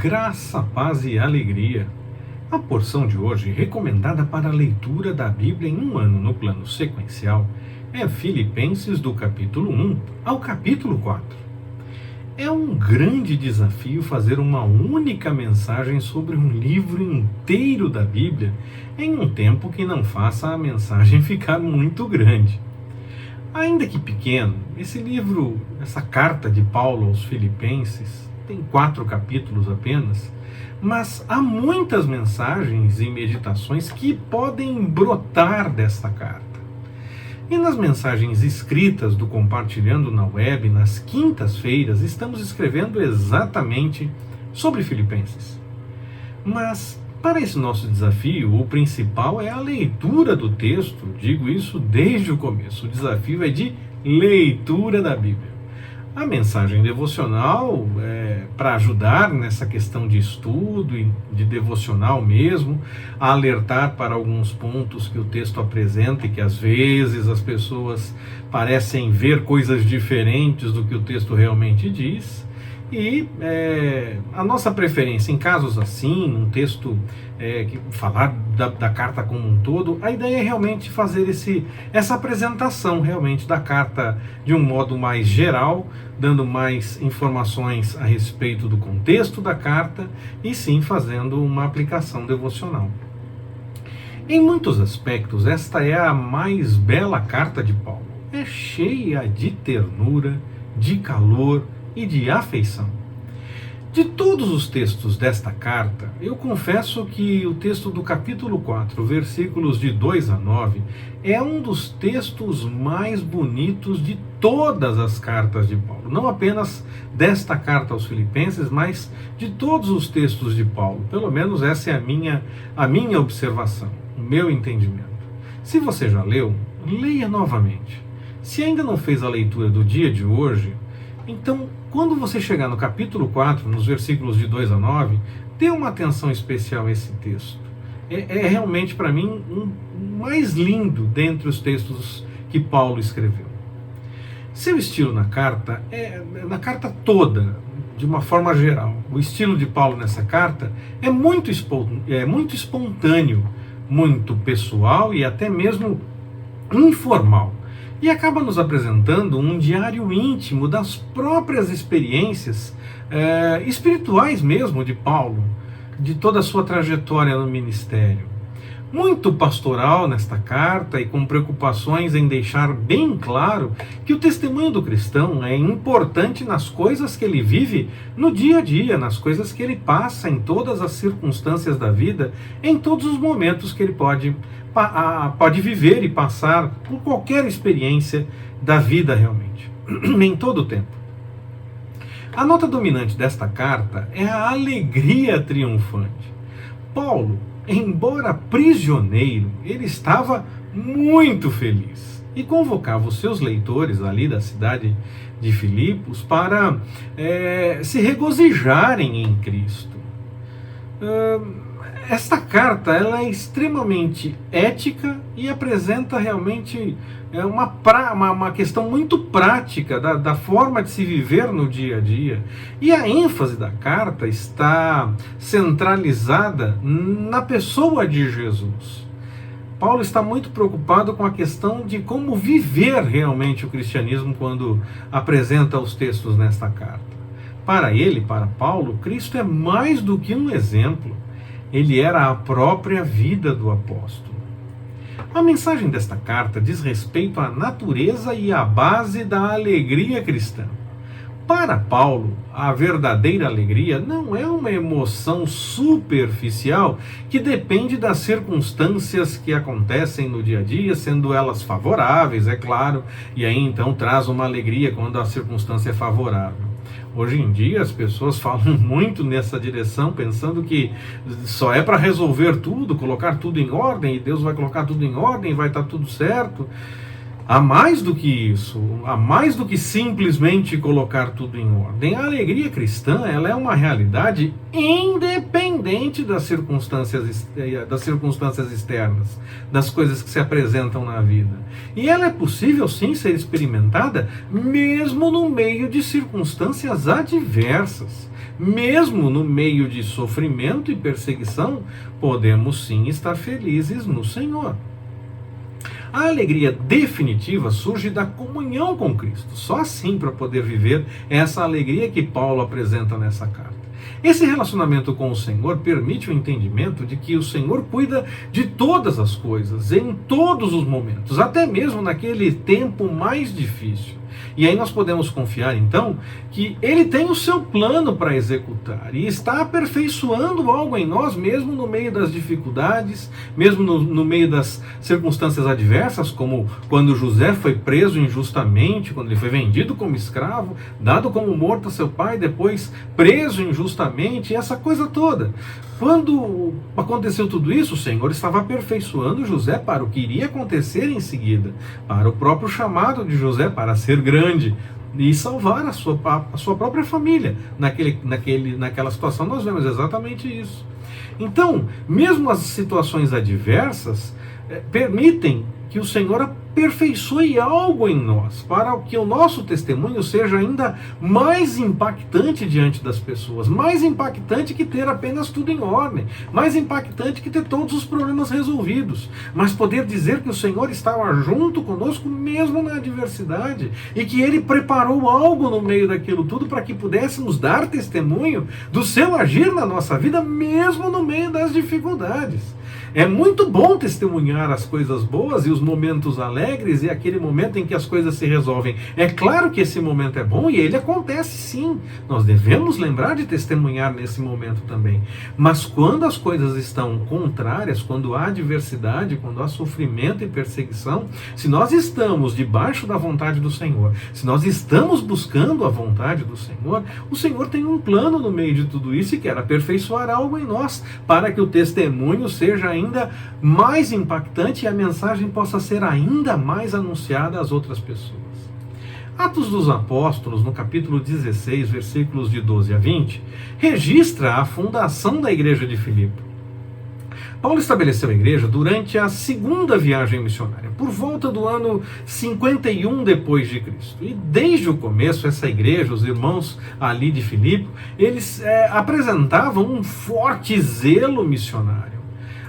Graça, paz e alegria. A porção de hoje, recomendada para a leitura da Bíblia em um ano no plano sequencial, é Filipenses do capítulo 1 ao capítulo 4. É um grande desafio fazer uma única mensagem sobre um livro inteiro da Bíblia em um tempo que não faça a mensagem ficar muito grande. Ainda que pequeno, esse livro, essa carta de Paulo aos Filipenses, tem 4 capítulos apenas, mas há muitas mensagens e meditações que podem brotar desta carta. E nas mensagens escritas do Compartilhando na Web, nas quintas-feiras, estamos escrevendo exatamente sobre Filipenses. Mas, para esse nosso desafio, o principal é a leitura do texto, digo isso desde o começo. O desafio é de leitura da Bíblia. A mensagem devocional é para ajudar nessa questão de estudo e de devocional mesmo, a alertar para alguns pontos que o texto apresenta e que às vezes as pessoas parecem ver coisas diferentes do que o texto realmente diz. E a nossa preferência em casos assim, num texto falar da carta como um todo, a ideia é realmente fazer essa apresentação realmente da carta de um modo mais geral, dando mais informações a respeito do contexto da carta e sim fazendo uma aplicação devocional. Em muitos aspectos, esta é a mais bela carta de Paulo. É cheia de ternura, de calor e de afeição. De todos os textos desta carta, eu confesso que o texto do capítulo 4, versículos de 2 a 9, é um dos textos mais bonitos de todas as cartas de Paulo. Não apenas desta carta aos Filipenses, mas de todos os textos de Paulo. Pelo menos essa é a minha observação, o meu entendimento. Se você já leu, leia novamente. Se ainda não fez a leitura do dia de hoje, então, quando você chegar no capítulo 4, nos versículos de 2 a 9, dê uma atenção especial a esse texto. É realmente, para mim, o mais lindo dentre os textos que Paulo escreveu. Seu estilo na carta na carta toda, de uma forma geral. O estilo de Paulo nessa carta é muito espontâneo, muito pessoal e até mesmo informal. E acaba nos apresentando um diário íntimo das próprias experiências espirituais mesmo de Paulo, de toda a sua trajetória no ministério. Muito pastoral nesta carta e com preocupações em deixar bem claro que o testemunho do cristão é importante nas coisas que ele vive no dia a dia, nas coisas que ele passa em todas as circunstâncias da vida, em todos os momentos que ele pode viver e passar por qualquer experiência da vida realmente, em todo o tempo. A nota dominante desta carta é a alegria triunfante. Paulo, embora prisioneiro, ele estava muito feliz e convocava os seus leitores ali da cidade de Filipos para se regozijarem em Cristo. Esta carta ela é extremamente ética e apresenta realmente uma questão muito prática da forma de se viver no dia a dia. E a ênfase da carta está centralizada na pessoa de Jesus. Paulo está muito preocupado com a questão de como viver realmente o cristianismo quando apresenta os textos nesta carta. Para ele, para Paulo, Cristo é mais do que um exemplo. Ele era a própria vida do apóstolo. A mensagem desta carta diz respeito à natureza e à base da alegria cristã. Para Paulo, a verdadeira alegria não é uma emoção superficial que depende das circunstâncias que acontecem no dia a dia, sendo elas favoráveis, é claro, e aí então traz uma alegria quando a circunstância é favorável. Hoje em dia as pessoas falam muito nessa direção, pensando que só é para resolver tudo, colocar tudo em ordem, e Deus vai colocar tudo em ordem, vai estar tudo certo. há mais do que isso, há mais do que simplesmente colocar tudo em ordem. A alegria cristã, ela é uma realidade independente das circunstâncias externas, das coisas que se apresentam na vida. E ela é possível sim ser experimentada mesmo no meio de circunstâncias adversas. Mesmo no meio de sofrimento e perseguição, podemos sim estar felizes no Senhor. A alegria definitiva surge da comunhão com Cristo. Só assim para poder viver essa alegria que Paulo apresenta nessa carta. Esse relacionamento com o Senhor permite o entendimento de que o Senhor cuida de todas as coisas, em todos os momentos, até mesmo naquele tempo mais difícil. E aí nós podemos confiar, então, que Ele tem o seu plano para executar e está aperfeiçoando algo em nós, mesmo no meio das dificuldades, mesmo no meio das circunstâncias adversas, como quando José foi preso injustamente, quando ele foi vendido como escravo, dado como morto a seu pai, depois preso injustamente, essa coisa toda. Quando aconteceu tudo isso, o Senhor estava aperfeiçoando José para o que iria acontecer em seguida, para o próprio chamado de José para ser grande e salvar a sua própria família. Naquela situação nós vemos exatamente isso. Então, mesmo as situações adversas permitem que o Senhor aperfeiçoe algo em nós, para que o nosso testemunho seja ainda mais impactante diante das pessoas, mais impactante que ter apenas tudo em ordem, mais impactante que ter todos os problemas resolvidos, mas poder dizer que o Senhor estava junto conosco mesmo na adversidade, e que Ele preparou algo no meio daquilo tudo para que pudéssemos dar testemunho do seu agir na nossa vida, mesmo no meio das dificuldades. É muito bom testemunhar as coisas boas e os momentos alegres e aquele momento em que as coisas se resolvem. É claro que esse momento é bom e ele acontece sim. Nós devemos lembrar de testemunhar nesse momento também. Mas quando as coisas estão contrárias, quando há adversidade, quando há sofrimento e perseguição, se nós estamos debaixo da vontade do Senhor, se nós estamos buscando a vontade do Senhor, o Senhor tem um plano no meio de tudo isso e quer aperfeiçoar algo em nós, para que o testemunho seja ainda mais impactante e a mensagem possa ser ainda mais anunciada às outras pessoas. Atos dos Apóstolos, no capítulo 16, versículos de 12 a 20, registra a fundação da igreja de Filipe. Paulo estabeleceu a igreja durante a segunda viagem missionária, por volta do ano 51 depois de Cristo. E desde o começo, essa igreja, os irmãos ali de Filipe, eles apresentavam um forte zelo missionário.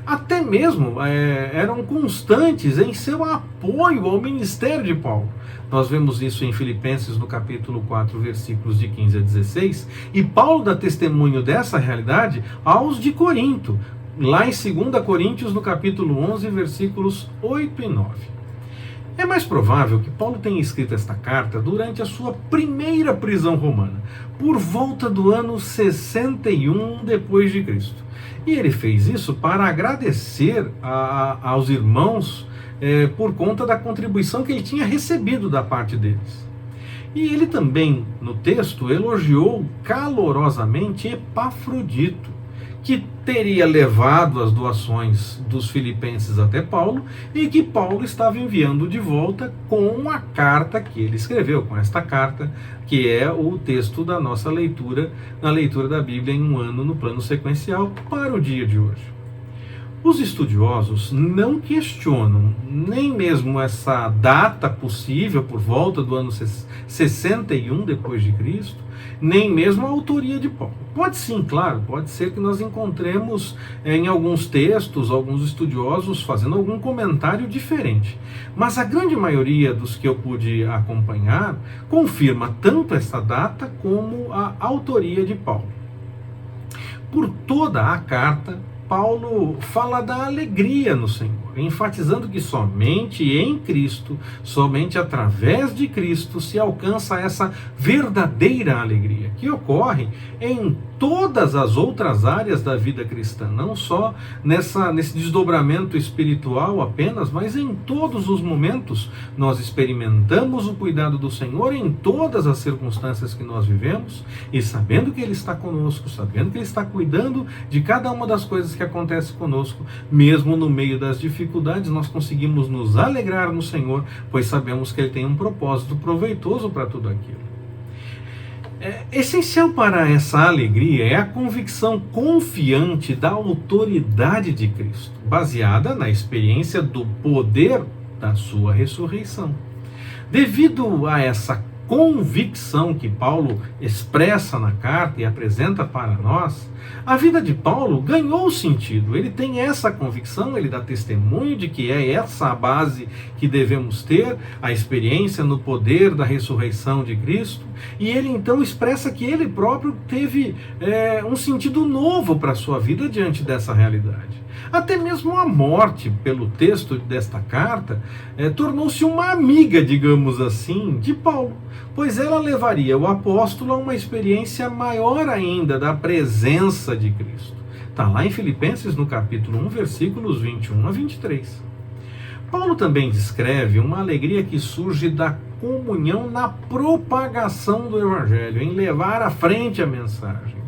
Até mesmo eram constantes em seu apoio ao ministério de Paulo. Nós vemos isso em Filipenses no capítulo 4, versículos de 15 a 16, e Paulo dá testemunho dessa realidade aos de Corinto, lá em 2 Coríntios no capítulo 11, versículos 8 e 9. É mais provável que Paulo tenha escrito esta carta durante a sua primeira prisão romana, por volta do ano 61 depois de Cristo. E ele fez isso para agradecer aos irmãos por conta da contribuição que ele tinha recebido da parte deles. E ele também, no texto, elogiou calorosamente Epafrodito, que teria levado as doações dos filipenses até Paulo e que Paulo estava enviando de volta com a carta que ele escreveu, com esta carta, que é o texto da nossa leitura, na leitura da Bíblia em um ano no plano sequencial para o dia de hoje. Os estudiosos não questionam nem mesmo essa data possível por volta do ano 61 depois de Cristo, nem mesmo a autoria de Paulo. Pode sim, claro, pode ser que nós encontremos em alguns textos, alguns estudiosos fazendo algum comentário diferente. Mas a grande maioria dos que eu pude acompanhar confirma tanto essa data como a autoria de Paulo. Por toda a carta, Paulo fala da alegria no Senhor, enfatizando que somente em Cristo, somente através de Cristo se alcança essa verdadeira alegria, que ocorre em todas as outras áreas da vida cristã, não só nesse desdobramento espiritual apenas, mas em todos os momentos nós experimentamos o cuidado do Senhor em todas as circunstâncias que nós vivemos, e sabendo que Ele está conosco, sabendo que Ele está cuidando de cada uma das coisas que acontece conosco, mesmo no meio das dificuldades, nós conseguimos nos alegrar no Senhor, pois sabemos que Ele tem um propósito proveitoso para tudo aquilo. Essencial para essa alegria é a convicção confiante da autoridade de Cristo, baseada na experiência do poder da sua ressurreição. Devido a essa convicção que Paulo expressa na carta e apresenta para nós, a vida de Paulo ganhou sentido. Ele tem essa convicção, ele dá testemunho de que é essa a base que devemos ter, a experiência no poder da ressurreição de Cristo, e ele então expressa que ele próprio teve um sentido novo para a sua vida diante dessa realidade. Até mesmo a morte, pelo texto desta carta, tornou-se uma amiga, digamos assim, de Paulo, pois ela levaria o apóstolo a uma experiência maior ainda da presença de Cristo. Está lá em Filipenses, no capítulo 1, versículos 21 a 23. Paulo também descreve uma alegria que surge da comunhão na propagação do Evangelho, em levar à frente a mensagem.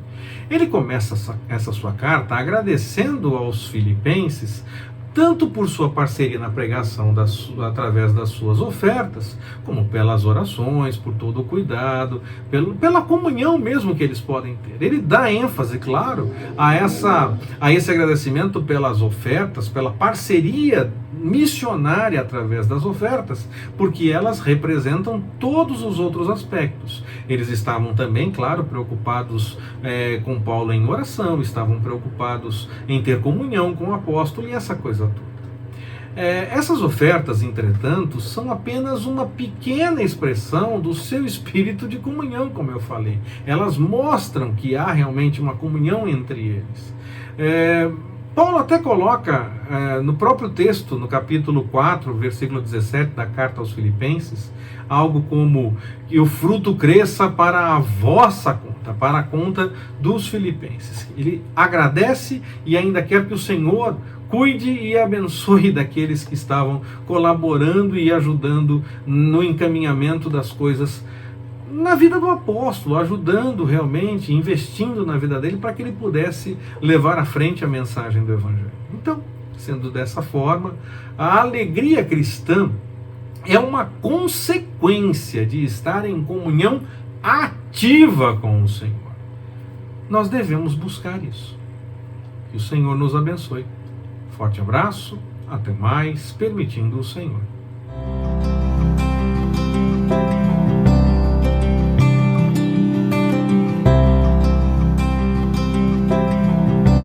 Ele começa essa sua carta agradecendo aos filipenses, tanto por sua parceria na pregação através das suas ofertas, como pelas orações, por todo o cuidado, pela comunhão mesmo que eles podem ter. Ele dá ênfase, claro, a esse agradecimento pelas ofertas, pela parceria missionária através das ofertas, porque elas representam todos os outros aspectos. Eles estavam também, claro, preocupados com Paulo em oração, estavam preocupados em ter comunhão com o apóstolo e essa coisa toda. Essas ofertas, entretanto, são apenas uma pequena expressão do seu espírito de comunhão, como eu falei. Elas mostram que há realmente uma comunhão entre eles. Paulo até coloca no próprio texto, no capítulo 4, versículo 17 da carta aos Filipenses, algo como que o fruto cresça para a vossa conta, para a conta dos filipenses. Ele agradece e ainda quer que o Senhor cuide e abençoe daqueles que estavam colaborando e ajudando no encaminhamento das coisas na vida do apóstolo, ajudando realmente, investindo na vida dele para que ele pudesse levar à frente a mensagem do Evangelho. Então, sendo dessa forma, a alegria cristã é uma consequência de estar em comunhão ativa com o Senhor. Nós devemos buscar isso. Que o Senhor nos abençoe. Forte abraço, até mais, permitindo o Senhor.